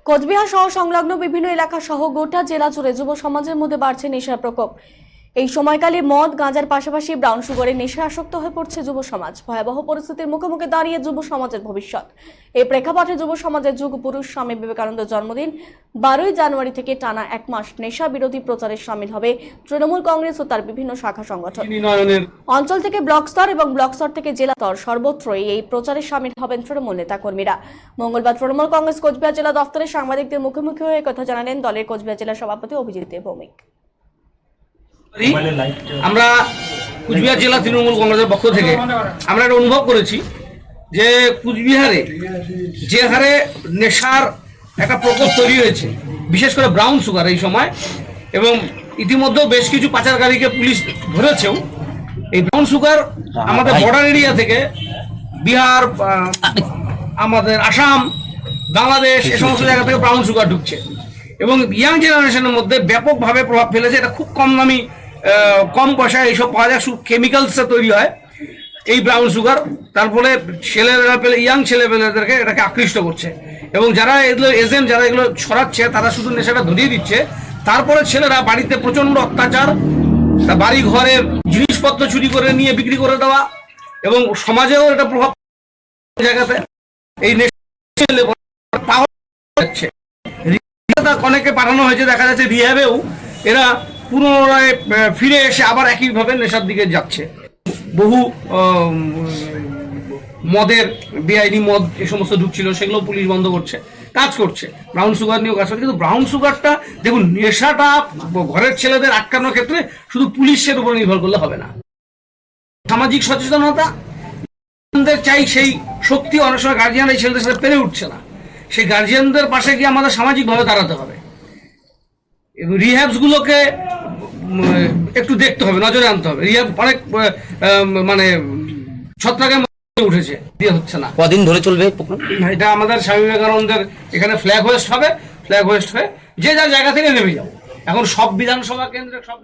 কোচবিহার সহ সংলগ্ন বিভিন্ন এলাকা সহ গোটা জেলা জুড়ে যুব সমাজের মধ্যে বাড়ছে নেশার প্রকোপ। এই সময়কালে মদ গাঁজার পাশাপাশি ব্রাউন সুগারের নেশায় আসক্ত হয়ে পড়ছে যুব সমাজ। ভয়াবহ পরিস্থিতির মুখোমুখি দাঁড়িয়ে যুব সমাজের ভবিষ্যৎ। এই প্রেক্ষাপটে যুব সমাজের যুগ পুরুষ স্বামী বিবেকানন্দের জন্মদিন 12ই জানুয়ারি থেকে টানা এক মাস নেশা বিরোধী প্রচারে সামিল হবে তৃণমূল কংগ্রেস ও তার বিভিন্ন শাখা সংগঠন। অঞ্চল থেকে ব্লক স্তর এবং ব্লক স্তর থেকে জেলা স্তর সর্বত্রই এই প্রচারে সামিল হবেন তৃণমূল নেতা কর্মীরা। মঙ্গলবার তৃণমূল কংগ্রেস কোচবিহার জেলা দফতরে সাংবাদিকদের মুখোমুখি হয়ে কথা জানালেন দলের কোচবিহার জেলা সভাপতি অভিজিৎ ভৌমিক। আমরা কুচবিহার জেলা তৃণমূল কংগ্রেসের পক্ষ থেকে আমরা এটা অনুভব করেছি যে কুচবিহারে যে হারে নেশার একটা প্রকোপ তৈরি হয়েছে, বিশেষ করে ব্রাউন সুগার এই সময়, এবং ইতিমধ্যেও বেশ কিছু পাচারকারীকে পুলিশ ধরেছেও। এই ব্রাউন সুগার আমাদের বর্ডার এরিয়া থেকে বিহার, আমাদের আসাম, বাংলাদেশ, এই সমস্ত জায়গা থেকে ব্রাউন সুগার ঢুকছে এবং ইয়াং জেনারেশনের মধ্যে ব্যাপকভাবে প্রভাব ফেলেছে। এটা খুব কম দামি, কম পয়সায় এইসব পাওয়া যায়, শুধু কেমিক্যালসে তৈরি হয় এই ব্রাউন সুগার। তারপরে ছেলেরা পেলে, ইয়াং ছেলেপেলেদেরকে এটাকে আকৃষ্ট করছে এবং যারা এগুলো এজেন্ট, যারা এগুলো ছড়াচ্ছে, তারা শুধু নেশাটা ধরিয়ে দিচ্ছে। তারপরে ছেলেরা বাড়িতে প্রচণ্ড অত্যাচার, বাড়ি ঘরের জিনিসপত্র চুরি করে নিয়ে বিক্রি করে দেওয়া, এবং সমাজেও এটা প্রভাব জায়গাতে এই নেশা পাওয়া যাচ্ছে। অনেকে পাঠানো হয়েছে, দেখা যাচ্ছে রিহ্যাবেও এরা পুনরায় ফিরে এসে আবার একইভাবে নেশার দিকে যাচ্ছে। বহু মদের, বেআইনি মদ এই সমস্ত ঢুকছিল, সেগুলো পুলিশ বন্ধ করছে, কাজ করছে। ব্রাউন সুগার নিয়েও কাজ করছে। কিন্তু ব্রাউন সুগারটা দেখুন, নেশাটা ঘরের ছেলেদের আটকানোর ক্ষেত্রে শুধু পুলিশের উপর নির্ভর করলে হবে না। সামাজিক সচেতনতা চাই, সেই শক্তি অনেক সময় গার্জিয়ান এই ছেলেদের সাথে পেরে উঠছে না। সেই গার্জিয়ানদের পাশে গিয়ে আমাদের সামাজিকভাবে দাঁড়াতে হবে। রিহ্যাবসগুলোকে একটু দেখতে হবে, নজরে আনতে হবে। রিহ্যাব অনেক মানে ছত্রাকের মধ্যে উঠেছে, দিয়ে হচ্ছে না। কদিন ধরে চলবে এটা আমাদের স্বামী বিবেকানন্দের এখানে ফ্ল্যাগ হোয়েস্ট হবে। ফ্ল্যাগ হোয়েস্ট হয়ে যে যার জায়গা থেকে নেমে যাবো। এখন সব বিধানসভা কেন্দ্রে সব